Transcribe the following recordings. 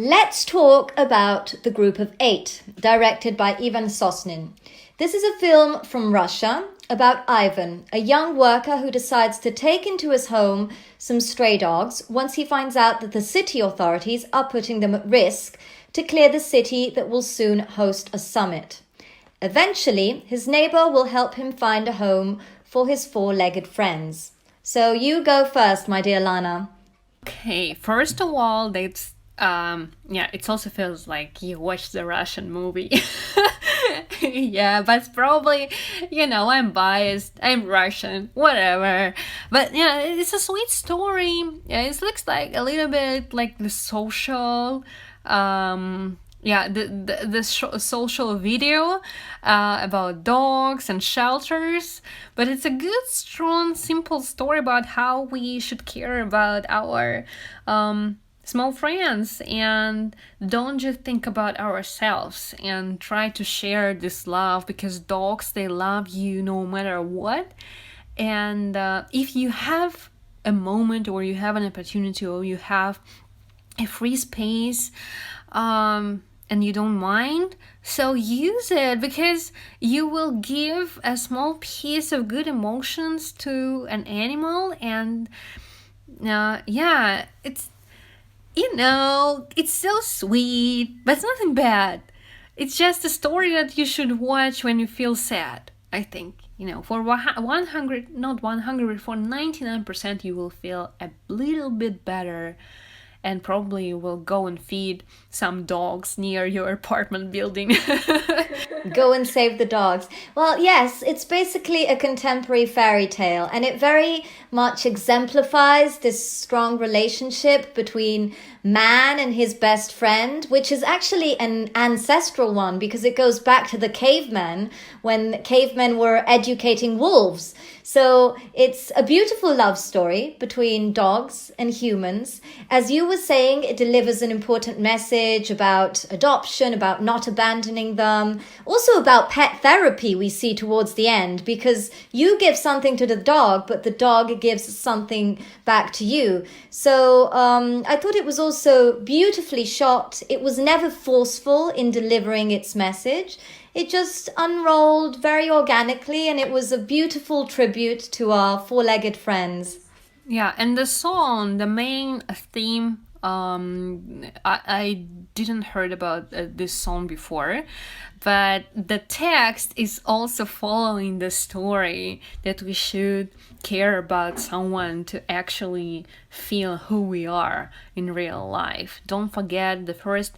Let's talk about The Group of Eight, directed by Ivan Sosnin. This is a film from Russia about Ivan, a young worker who decides to take into his home some stray dogs once he finds out that the city authorities are putting them at risk to clear the city that will soon host a summit. Eventually, his neighbor will help him find a home for his four-legged friends. So you go first, my dear Lana. Okay, first of all, it also feels like you watched the Russian movie. Yeah, but probably, I'm biased, I'm Russian, whatever. But yeah, it's a sweet story. Yeah, it looks like a little bit like the social, social video about dogs and shelters. But it's a good, strong, simple story about how we should care about our small friends and don't just think about ourselves and try to share this love, because dogs, they love you no matter what. And if you have a moment or you have an opportunity or you have a free space and you don't mind, so use it, because you will give a small piece of good emotions to an animal. And it's so sweet, but it's nothing bad. It's just a story that you should watch when you feel sad, I think. For 100, not 100, but for 99%, you will feel a little bit better, and probably you will go and feed some dogs near your apartment building. Go and save the dogs. Well, yes, it's basically a contemporary fairy tale, and it very much exemplifies this strong relationship between man and his best friend, which is actually an ancestral one because it goes back to the cavemen, when cavemen were educating wolves. So it's a beautiful love story between dogs and humans. As you were saying, it delivers an important message about adoption, about not abandoning them. Also about pet therapy we see towards the end, because you give something to the dog, but the dog gives something back to you. So I thought it was also beautifully shot. It was never forceful in delivering its message. It just unrolled very organically, and it was a beautiful tribute to our four-legged friends. Yeah, and the song, the main theme, I didn't heard about this song before, but the text is also following the story that we should care about someone to actually feel who we are in real life. Don't forget the first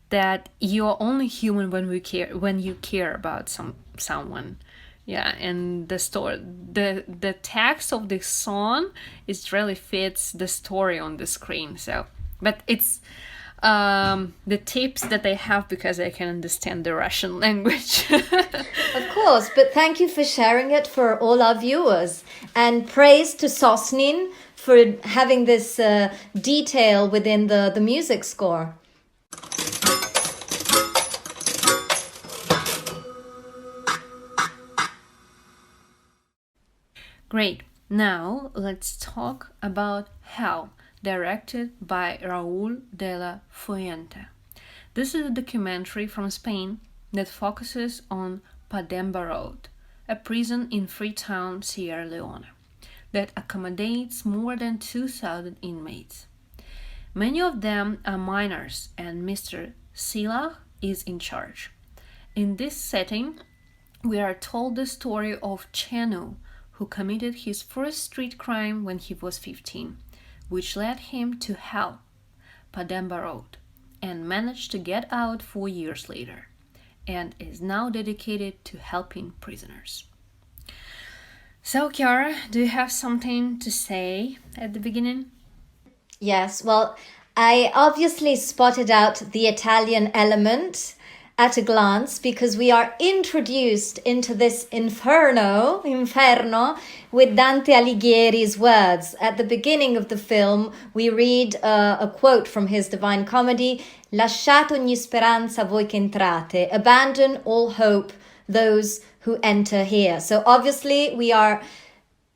that you are only human when you care about someone. Yeah, and the text of this song, it really fits the story on the screen. So, but it's the tips that I have because I can understand the Russian language. Of course, but thank you for sharing it for all our viewers, and praise to Sosnin for having this detail within the music score. Great. Now let's talk about Hell, directed by Raúl de la Fuente. This is a documentary from Spain that focuses on Pademba Road, a prison in Freetown, Sierra Leone, that accommodates more than 2,000 inmates. Many of them are minors, and Mr. Sila is in charge. In this setting, we are told the story of Chenu, who committed his first street crime when he was 15, which led him to hell, Pademba Road, and managed to get out 4 years later, and is now dedicated to helping prisoners. So, Chiara, do you have something to say at the beginning? Yes, well, I obviously spotted out the Italian element at a glance, because we are introduced into this inferno, with Dante Alighieri's words. At the beginning of the film, we read a quote from his Divine Comedy, "Lasciate ogni speranza voi che entrate," abandon all hope, those who enter here. So obviously we are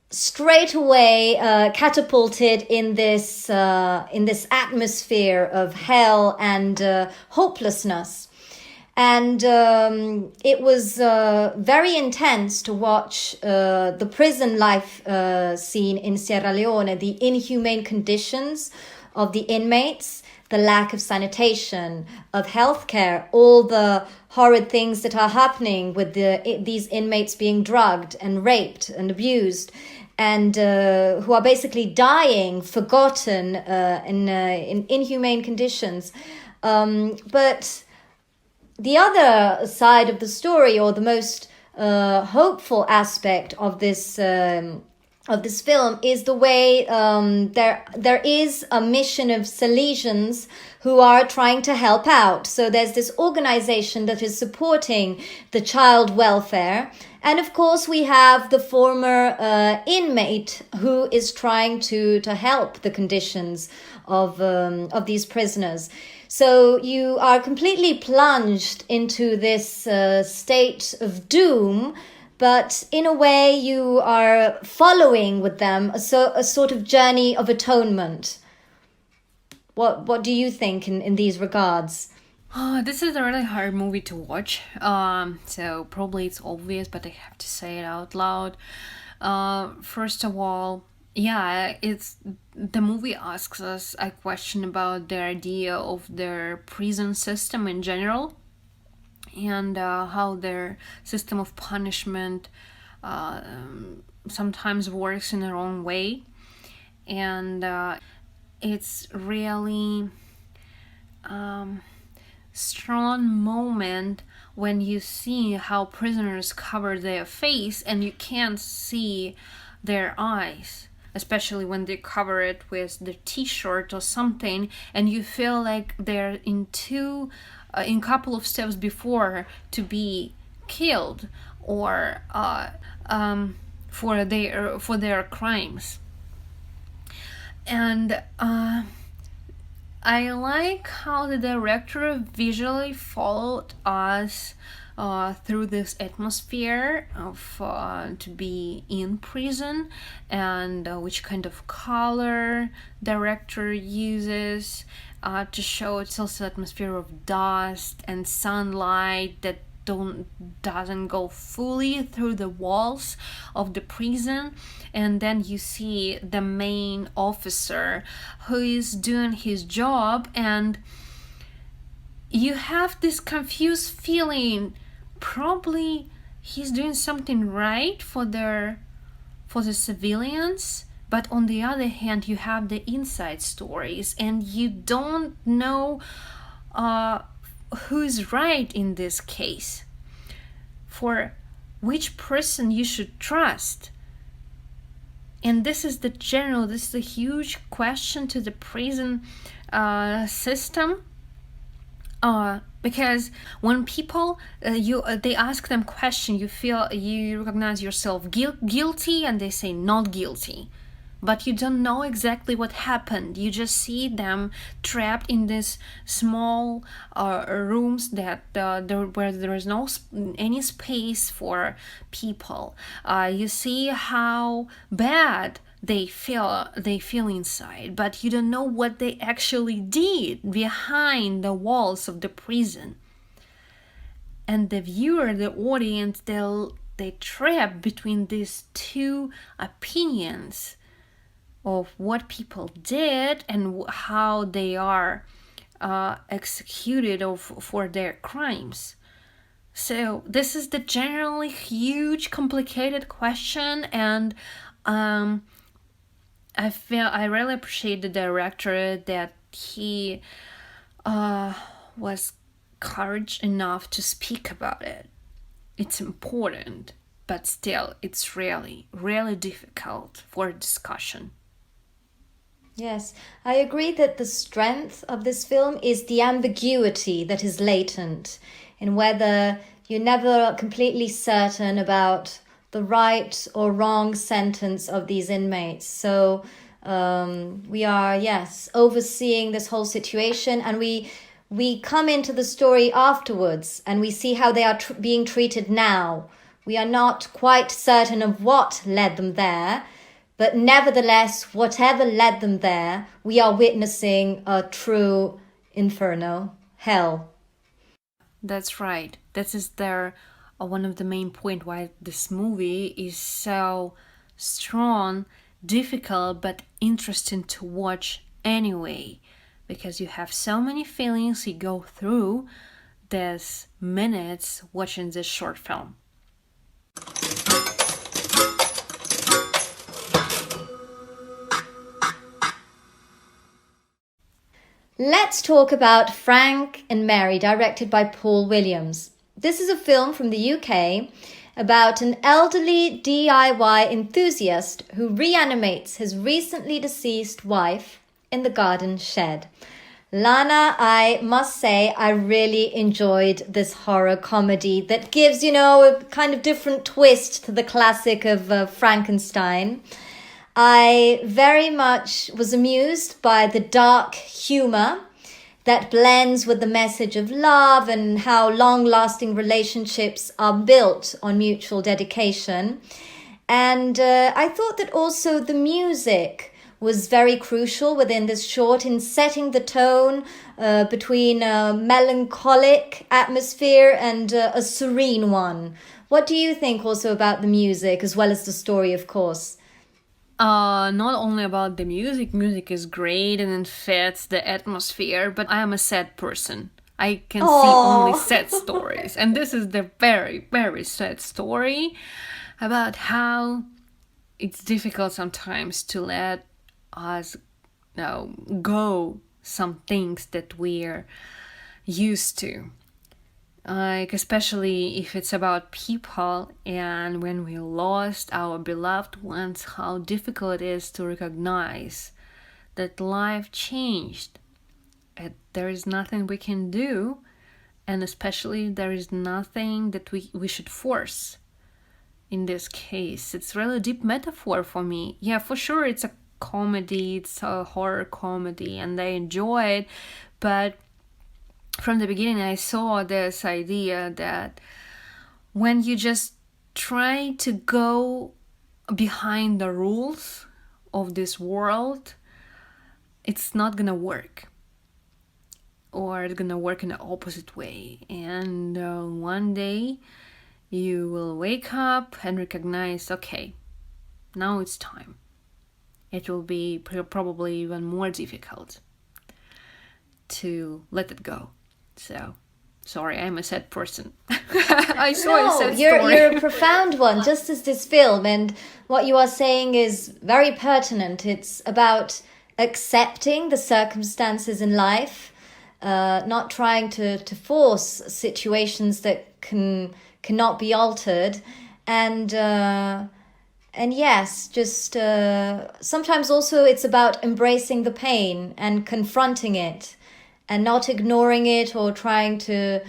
straight away catapulted in this atmosphere of hell and hopelessness. And it was very intense to watch the prison life scene in Sierra Leone, the inhumane conditions of the inmates, the lack of sanitation, of healthcare, all the horrid things that are happening with these inmates being drugged and raped and abused, and who are basically dying, forgotten in inhumane conditions. But the other side of the story, or the most hopeful aspect of this film, is the way there is a mission of Salesians who are trying to help out. So there's this organization that is supporting the child welfare. And of course, we have the former inmate who is trying to help the conditions of these prisoners. So you are completely plunged into this state of doom, but in a way you are following with them a sort of journey of atonement. What do you think in these regards? Oh, this is a really hard movie to watch. So probably it's obvious, but I have to say it out loud. First of all, yeah, it's the movie asks us a question about the idea of their prison system in general, and how their system of punishment sometimes works in the wrong way. And it's really strong moment when you see how prisoners cover their face and you can't see their eyes, especially when they cover it with the t-shirt or something, and you feel like they're in couple of steps before to be killed or for their crimes. And I like how the director visually followed us through this atmosphere of to be in prison, and which kind of color director uses to show it's also atmosphere of dust and sunlight that doesn't go fully through the walls of the prison. And then you see the main officer who is doing his job, and you have this confused feeling probably he's doing something right for the civilians, but on the other hand you have the inside stories and you don't know who's right in this case, for which person you should trust. And this is a huge question to the prison system, because when people they ask them question, you recognize yourself guilty, and they say not guilty, but you don't know exactly what happened. You just see them trapped in this small rooms that where there is no any space for people. You see how bad they feel inside, but you don't know what they actually did behind the walls of the prison. And the viewer, the audience, they trap between these two opinions of what people did and how they are executed for their crimes. So this is the generally huge, complicated question, and I really appreciate the director that he was courage enough to speak about it. It's important, but still, it's really, really difficult for discussion. Yes, I agree that the strength of this film is the ambiguity that is latent in whether you're never completely certain about the right or wrong sentence of these inmates. So we are, yes, overseeing this whole situation, and we come into the story afterwards and we see how they are being treated now. We are not quite certain of what led them there, But nevertheless, whatever led them there, we are witnessing a true inferno, hell. That's right. This is one of the main point why this movie is so strong, difficult, but interesting to watch anyway, because you have so many feelings you go through these minutes watching this short film. Let's talk about Frank and Mary, directed by Paul Williams. This is a film from the UK about an elderly DIY enthusiast who reanimates his recently deceased wife in the garden shed. Lana, I must say, I really enjoyed this horror comedy that gives, a kind of different twist to the classic of Frankenstein. I very much was amused by the dark humor that blends with the message of love and how long-lasting relationships are built on mutual dedication. And I thought that also the music was very crucial within this short in setting the tone between a melancholic atmosphere and a serene one. What do you think also about the music, as well as the story, of course? Not only about the music is great and it fits the atmosphere, but I am a sad person. I can see only sad stories. And this is the very, very sad story about how it's difficult sometimes to let us go some things that we're used to. Like, especially if it's about people and when we lost our beloved ones, how difficult it is to recognize that life changed and there is nothing we can do, and especially there is nothing that we should force. In this case, it's really a deep metaphor for me. Yeah, for sure it's a comedy, it's a horror comedy, and I enjoy it, but from the beginning I saw this idea that when you just try to go behind the rules of this world, it's not gonna work, or it's gonna work in the opposite way. And one day you will wake up and recognize, okay, now it's time. It will be probably even more difficult to let it go. So, sorry, I'm a sad person. I saw a sad story. You're a profound one, just as this film. And what you are saying is very pertinent. It's about accepting the circumstances in life, not trying to force situations that cannot be altered. And yes, just sometimes also it's about embracing the pain and confronting it, and not ignoring it or trying to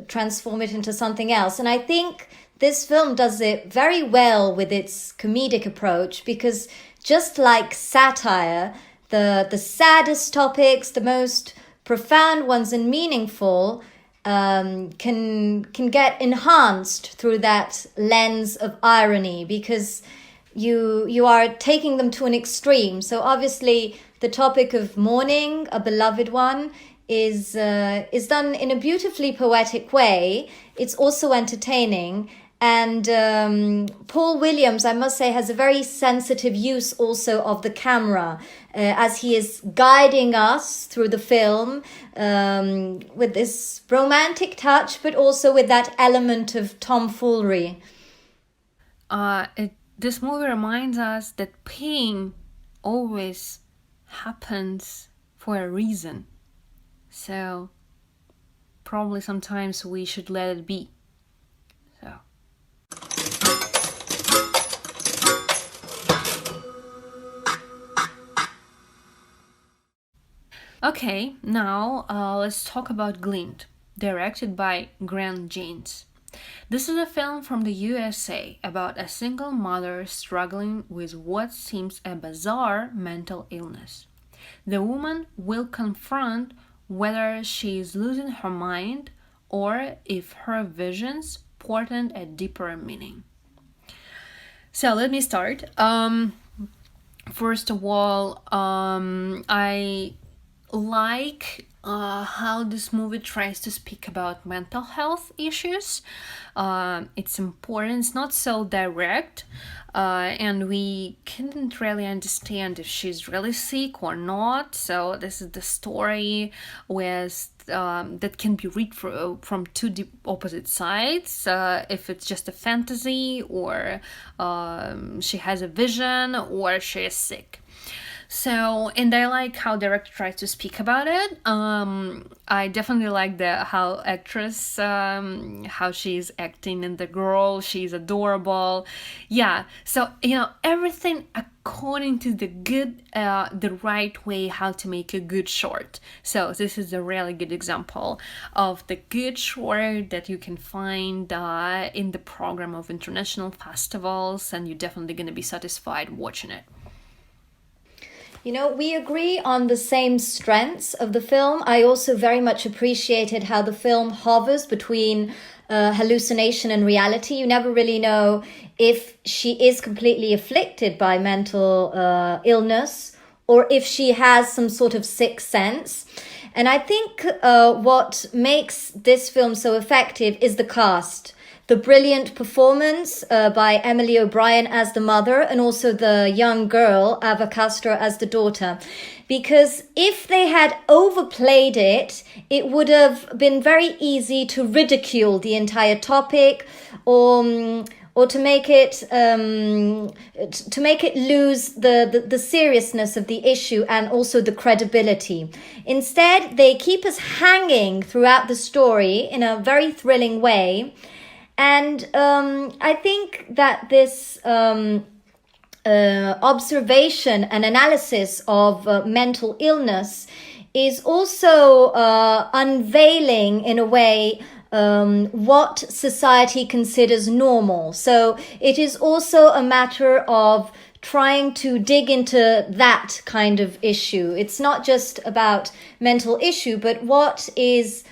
transform it into something else. And I think this film does it very well with its comedic approach, because just like satire, the saddest topics, the most profound ones and meaningful, can get enhanced through that lens of irony, because you are taking them to an extreme. So obviously the topic of mourning a beloved one is done in a beautifully poetic way. It's also entertaining. And Paul Williams, I must say, has a very sensitive use also of the camera as he is guiding us through the film with this romantic touch, but also with that element of tomfoolery. This movie reminds us that pain always happens for a reason. So probably sometimes we should let it be. So. Okay, now let's talk about Glint, directed by Grant Janes. This is a film from the USA about a single mother struggling with what seems a bizarre mental illness. The woman will confront whether she is losing her mind or if her visions portend a deeper meaning. So let me start. First of all, I like how this movie tries to speak about mental health issues. It's important, it's not so direct, and we couldn't really understand if she's really sick or not. So this is the story with that can be read from two opposite sides. If it's just a fantasy, or she has a vision, or she is sick. So, and I like how director tries to speak about it. I definitely like how actress, how she's acting in the girl. She's adorable. Yeah. So, everything according to the right way how to make a good short. So this is a really good example of the good short that you can find in the program of international festivals, and you're definitely going to be satisfied watching it. We agree on the same strengths of the film. I also very much appreciated how the film hovers between hallucination and reality. You never really know if she is completely afflicted by mental illness or if she has some sort of sixth sense. And I think what makes this film so effective is the cast. The brilliant performance by Emily O'Brien as the mother, and also the young girl, Ava Castro, as the daughter. Because if they had overplayed it, it would have been very easy to ridicule the entire topic, or to make it lose the seriousness of the issue and also the credibility. Instead, they keep us hanging throughout the story in a very thrilling way. And I think that this observation and analysis of mental illness is also unveiling, in a way, what society considers normal. So it is also a matter of trying to dig into that kind of issue. It's not just about mental issue, but what is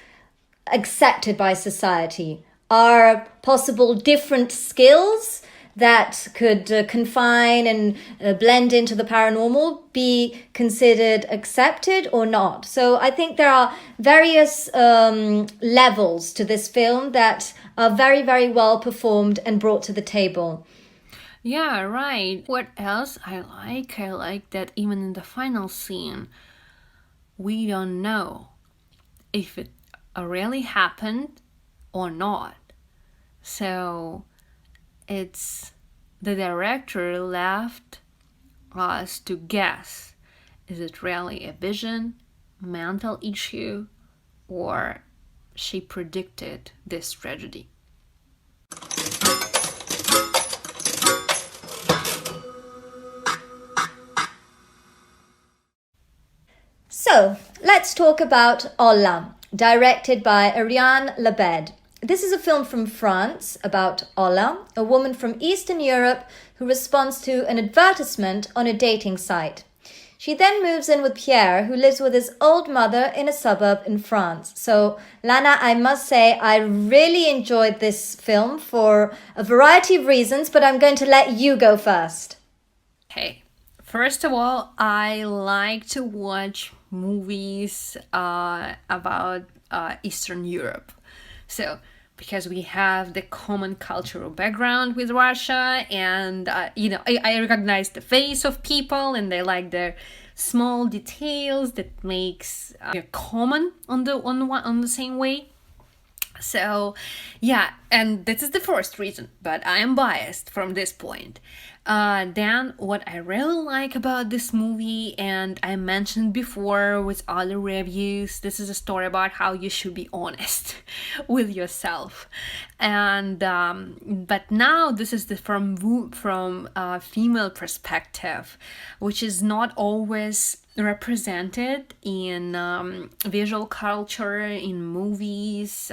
accepted by society. Are possible different skills that could confine and blend into the paranormal be considered accepted or not? So I think there are various levels to this film that are very, very well performed and brought to the table. Yeah, right. What else I like? I like that even in the final scene, we don't know if it really happened or not. So it's the director left us to guess, is it really a vision, mental issue, or she predicted this tragedy? So let's talk about Olla, directed by Ariane Labed. This is a film from France about Olla, a woman from Eastern Europe who responds to an advertisement on a dating site. She then moves in with Pierre, who lives with his old mother in a suburb in France. So, Lana, I must say I really enjoyed this film for a variety of reasons, but I'm going to let you go first. Okay. First of all, I like to watch movies about Eastern Europe. So, because we have the common cultural background with Russia, and I recognize the face of people, and they like their small details that makes common on the same way. So, yeah, and this is the first reason, but I am biased from this point. Then what I really like about this movie, and I mentioned before with other reviews, this is a story about how you should be honest with yourself. And but now this is from female perspective, which is not always represented in visual culture, in movies,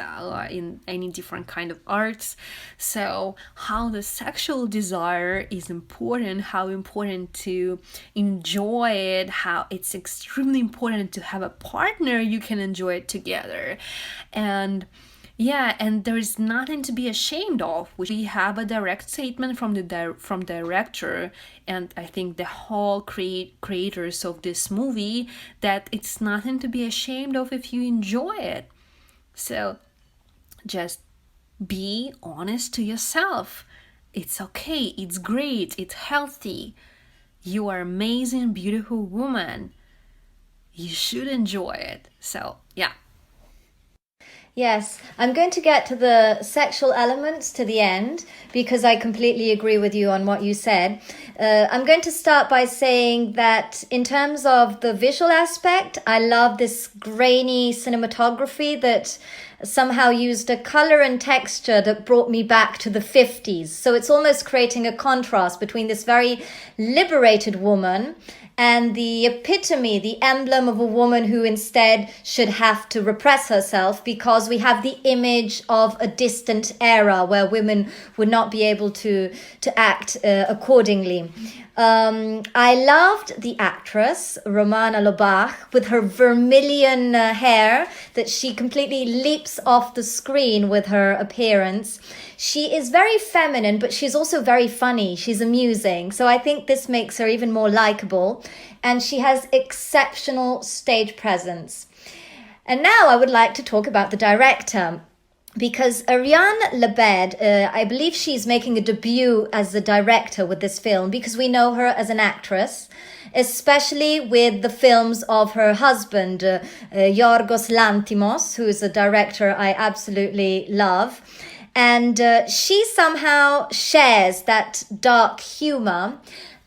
in any different kind of arts. So how the sexual desire is important, how important to enjoy it, how it's extremely important to have a partner you can enjoy it together. And Yeah, and there is nothing to be ashamed of. We have a direct statement from the from director, and I think the whole creators of this movie, that it's nothing to be ashamed of if you enjoy it. So just be honest to yourself. It's okay. It's great. It's healthy. You are amazing, beautiful woman. You should enjoy it. So yeah. Yes, I'm going to get to the sexual elements to the end because I completely agree with you on what you said. I'm going to start by saying that in terms of the visual aspect, I love this grainy cinematography that somehow used a color and texture that brought me back to the 50s. So it's almost creating a contrast between this very liberated woman and the epitome, the emblem of a woman who instead should have to repress herself, because we have the image of a distant era where women would not be able to act accordingly. I loved the actress, Romana Lobach, with her vermilion hair that she completely leaps off the screen with her appearance. She is very feminine, but she's also very funny. She's amusing. So I think this makes her even more likable. And she has exceptional stage presence. And now I would like to talk about the director, because Ariane Lebed, I believe she's making a debut as a director with this film, because we know her as an actress, especially with the films of her husband, Yorgos Lanthimos, who is a director I absolutely love. And she somehow shares that dark humor,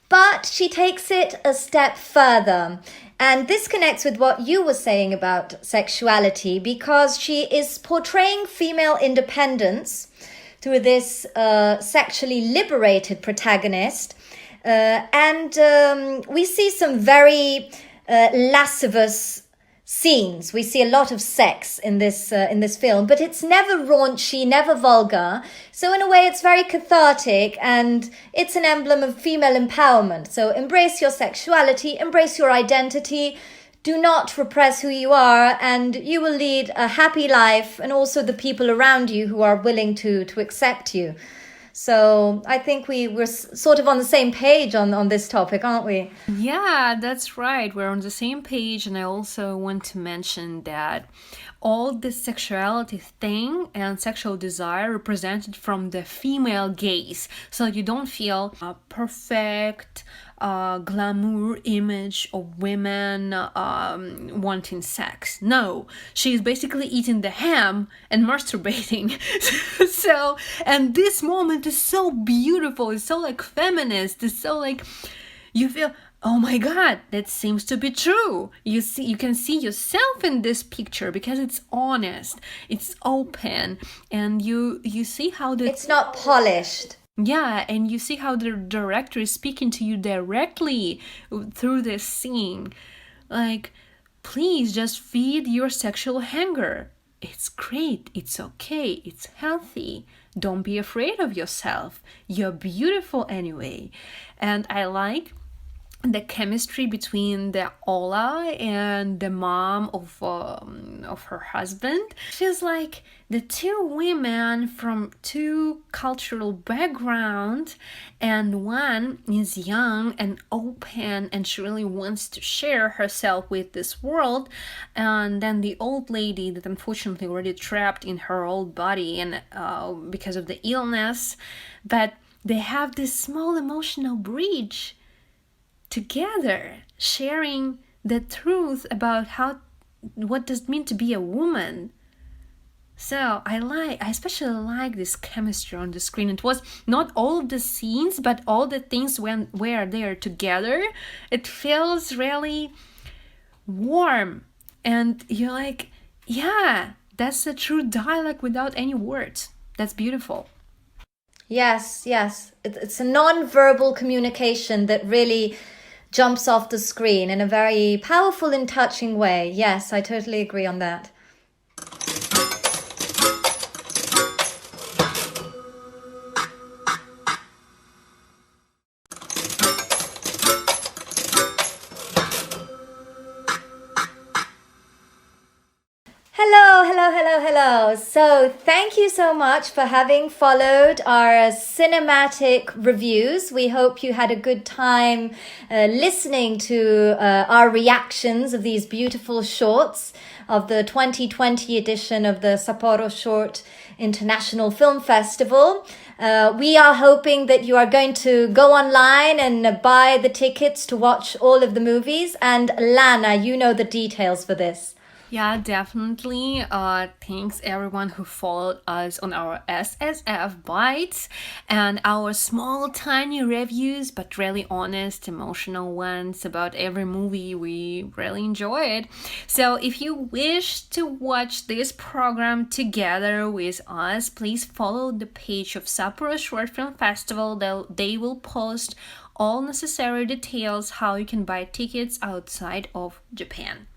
but she takes it a step further. And this connects with what you were saying about sexuality, because she is portraying female independence through this sexually liberated protagonist. And we see some very lascivious scenes. We see a lot of sex in this film, but it's never raunchy, never vulgar. So in a way, it's very cathartic, and it's an emblem of female empowerment. So embrace your sexuality, embrace your identity. Do not repress who you are, and you will lead a happy life, and also the people around you who are willing to accept you. So I think we're sort of on the same page on this topic, aren't we? Yeah, that's right. We're on the same page. And I also want to mention that all the sexuality thing and sexual desire represented from the female gaze. So you don't feel a perfect glamour image of women wanting sex. No, she's basically eating the ham and masturbating. So, and this moment is so beautiful. It's so like feminist. It's so like, you feel, oh my god, that seems to be true. You can see yourself in this picture because it's honest, it's open, and you see how it's not polished. Yeah, and you see how the director is speaking to you directly through this scene. Like, please just feed your sexual hunger. It's great, it's okay, it's healthy. Don't be afraid of yourself. You're beautiful anyway. And I like the chemistry between the Ola and the mom of her husband. Feels like the two women from two cultural backgrounds, and one is young and open and she really wants to share herself with this world, and then the old lady that unfortunately already trapped in her old body and because of the illness, but they have this small emotional bridge together, sharing the truth about what does it mean to be a woman. So I especially like this chemistry on the screen. It was not all of the scenes, but all the things where they are together. It feels really warm, and you're like, yeah, that's a true dialogue without any words. That's beautiful. Yes. It's a non-verbal communication that really jumps off the screen in a very powerful and touching way. Yes, I totally agree on that. Hello. Hello. So, thank you so much for having followed our cinematic reviews. We hope you had a good time listening to our reactions of these beautiful shorts of the 2020 edition of the Sapporo Short International Film Festival. We are hoping that you are going to go online and buy the tickets to watch all of the movies. And Lana, you know the details for this. Yeah, definitely. Thanks everyone who followed us on our SSF Bites and our small, tiny reviews, but really honest, emotional ones about every movie we really enjoyed. So if you wish to watch this program together with us, please follow the page of Sapporo Short Film Festival. They will post all necessary details how you can buy tickets outside of Japan.